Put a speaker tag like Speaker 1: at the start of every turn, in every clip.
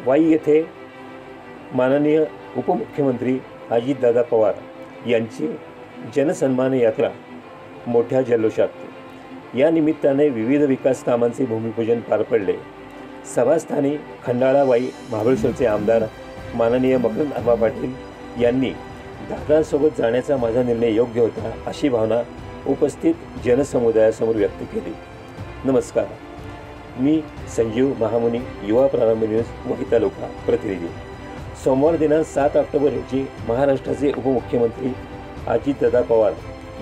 Speaker 1: वाई येथे माननीय उपमुख्यमंत्री अजितदादा पवार यांची जनसन्मान यात्रा मोठ्या जल्लोषात या निमित्ताने विविध विकास कामांचे भूमिपूजन पार पडले। सभास्थानी खंडाळा वाई महाबळेश्वरचे आमदार माननीय मकरंद आबा पाटील यांनी दादांसोबत जाण्याचा माझा निर्णय योग्य होता अशी भावना उपस्थित जनसमुदायासमोर व्यक्त केली। नमस्कार, मी संजीव महामुनी, युवा प्रारंभ न्यूज वाई तालुका प्रतिनिधी। सोमवार दिनांक 7 ऑक्टोबर रोजी महाराष्ट्राचे उपमुख्यमंत्री अजितदादा पवार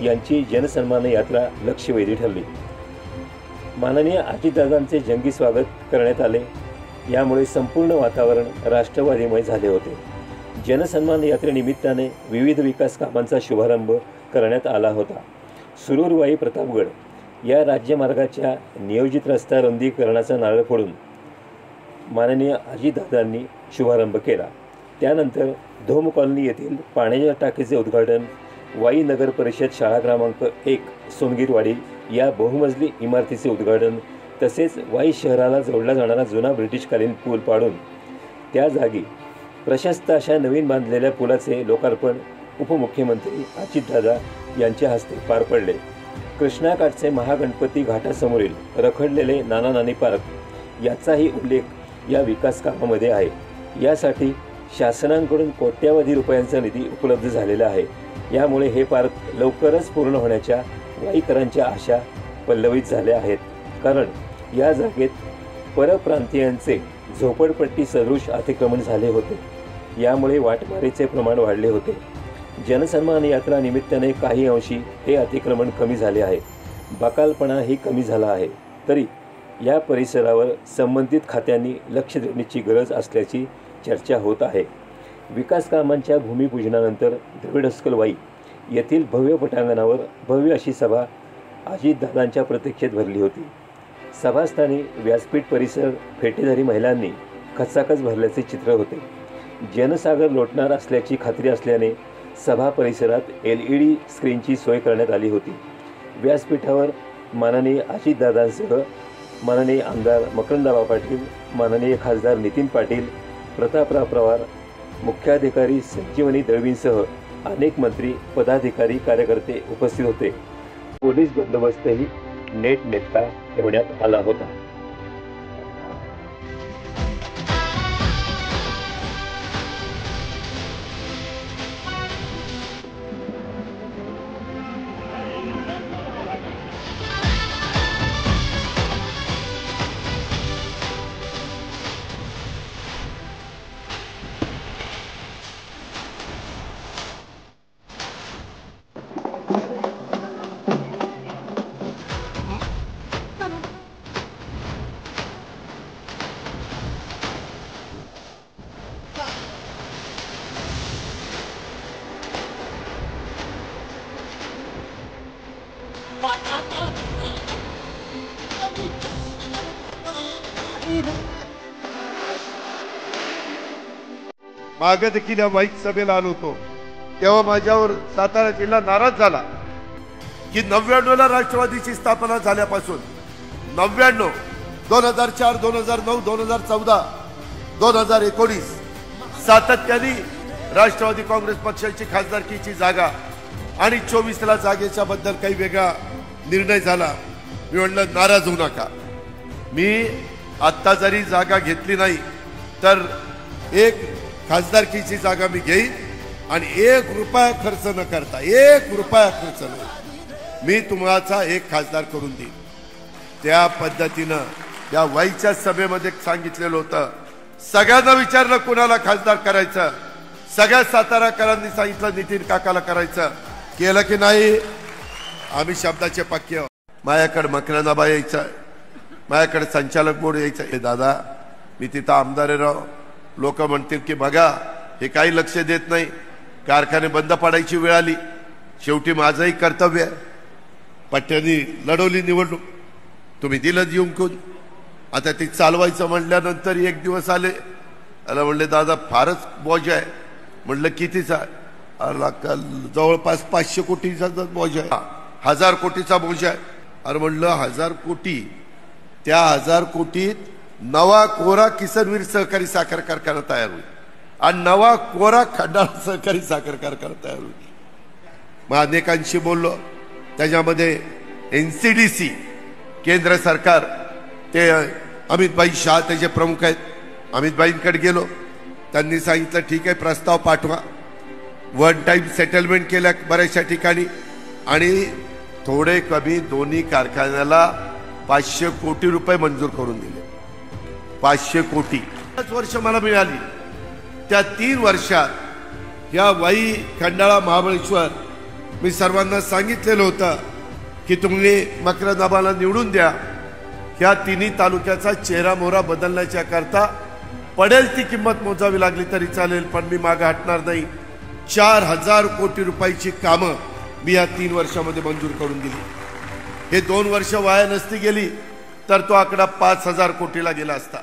Speaker 1: यांची जनसन्मान यात्रा लक्षवेधी ठरली। माननीय अजितदादांचे जंगी स्वागत करण्यात आले। यामुळे संपूर्ण वातावरण राष्ट्रवादीमय झाले होते। जनसन्मान यात्रेनिमित्ताने विविध विकास कामांचा शुभारंभ करण्यात आला होता। सुरूर वाई प्रतापगड या राज्यमार्गाच्या नियोजित रस्ता रुंदीकरणाचा नारळ फोडून माननीय अजितदादांनी शुभारंभ केला। त्यानंतर धोम कॉलनी येथील पाण्याच्या टाकीचे उद्घाटन, वाई नगर परिषद शाळा क्रमांक 1 सोनगीरवाडी या बहुमजली इमारतीचे उद्घाटन, तसेच वाई शहराला जोडला जाणारा जुना ब्रिटिशकालीन पूल पाडून त्या जागी प्रशस्त अशा नवीन बांधलेल्या पुलाचे लोकार्पण उपमुख्यमंत्री अजितदादा यांच्या हस्ते पार पडले। कृष्णाकाठचे महागणपती घाटासमोरील रखडलेले नाना नानी पार्क याचाही उल्लेख या विकास कामामध्ये आहे। यासाठी शासनाकडून कोट्यावधी रुपयांचा निधी उपलब्ध झालेला आहे। यामुळे हे पार्क लवकरच पूर्ण होण्याच्या वाईकरांच्या आशा पल्लवित झाल्या आहेत। कारण या जागेत परप्रांतीयांचे झोपडपट्टी सदृश अतिक्रमण झाले होते। यामुळे वाटमारीचे प्रमाण वाढले होते। जनसन्मान यात्रा निमित्ताने काही अंशी हे अतिक्रमण कमी झाले आहे, बकालपणाही कमी झाला आहे। तरी या परिसरावर संबंधित खात्यांनी लक्ष देण्याची गरज असल्याची चर्चा होत आहे। विकास कामांच्या भूमिपूजनानंतर दगडस्कल वाई येथील भव्य पटांगणावर भव्य अशी सभा अजितदादांच्या प्रतीक्षेत भरली होती। सभास्थानी व्यासपीठ परिसर फेटेधारी महिलांनी खचाखच भरल्याचे चित्र होते। जनसागर लोटणार असल्याची खात्री असल्याने सभा परिसरात LED स्क्रीनची सोय करण्यात आली होती। व्यासपीठावर माननीय अजितदादांसह माननीय आमदार मकरंद आबा पाटील, माननीय खासदार नितीन पाटील, प्रतापराव पवार, मुख्याधिकारी संजीवनी दळवींसह अनेक मंत्री, पदाधिकारी, कार्यकर्ते उपस्थित होते। पोलीस बंदोबस्तही नेटनेटका ठेवण्यात आला होता।
Speaker 2: मागे देखील या वाईट सभेला आलो होतो, तेव्हा माझ्यावर सातारा जिल्हा नाराज झाला की 99 ला राष्ट्रवादीची स्थापना झाल्यापासून 99, 2004, 2009, 2014, 2019 सातत्याने राष्ट्रवादी काँग्रेस पक्षाची खासदारकीची जागा आणि 24 ला जागेच्या बद्दल काही वेगळा निर्णय झाला। मी म्हणलं नाराज होऊ नका, मी आत्ता जरी जागा घेतली नाही तर एक खासदारकीची जागा मी घेईन आणि 1 रुपया खर्च न करता, 1 रुपया खर्च न मी तुम्हाला एक खासदार करून देईन। त्या पद्धतीनं त्या वाईच्या सभेमध्ये सांगितलेलं होतं। सगळ्यांना विचारलं कुणाला खासदार करायचं, सगळ्या साताराकरांनी सांगितलं नितीन काकाला करायचं। केलं की नाही? आम्ही शब्दाचे पक्के। माझ्याकडे मकरंद आबा यायचं, माझ्याकडे संचालक बोर्ड यायचं। हे दादा मी तिथं आमदार आहे राव, लोक म्हणतील की बघा हे काही लक्ष देत नाही, कारखाने बंद पडायची वेळ आली, शेवटी माझंही कर्तव्य आहे। पट्ट्यानी लढवली निवडणूक, तुम्ही दिलं येऊन कोण, आता ती चालवायचं म्हणल्यानंतर एक दिवस आले, त्याला म्हणले दादा फारच बोज आहे। म्हणलं कितीचा? जवळपास 500 कोटीचा बोज आहे, 1000 कोटीचा बोज आहे। अरे म्हणलं 1000 कोटी, त्या 1000 कोटीत नवा कोरा किसनवीर सहकारी साखर कारखाना तयार होईल आणि नवा कोरा खंडाळा सहकारी साखर कारखाना तयार होईल. मग अनेकांशी बोललो. त्याच्यामध्ये NCDC केंद्र सरकार ते अमितभाई शाह त्याचे प्रमुख आहेत. अमितभाईंकडे गेलो. त्यांनी सांगितलं ठीक आहे प्रस्ताव पाठवा. वन टाइम सेटलमेंट केल्या बऱ्याचशा ठिकाणी आणि थोडे कमी दोन्ही कारखान्याला 500 कोटी रुपये मंजूर करून दिले. 500 कोटी 5 वर्ष मला मिळाली. त्या 3 वर्षात या वाई खंडाळा महाबळेश्वर मी सर्वांना सांगितलेलं होतं की तुम्ही मकरंदाबाला निवडून द्या. ह्या तिन्ही तालुक्याचा चेहरा मोहरा बदलण्याच्या करता पडेल ती किंमत मोजावी लागली तरी चालेल पण मी मागे हटणार नाही. 4000 कोटी रुपयाची कामं मी या 3 वर्षामध्ये मंजूर करून दिली. हे 2 वर्ष वाया नसती गेली तर तो आकडा 5000 कोटीला गेला असता.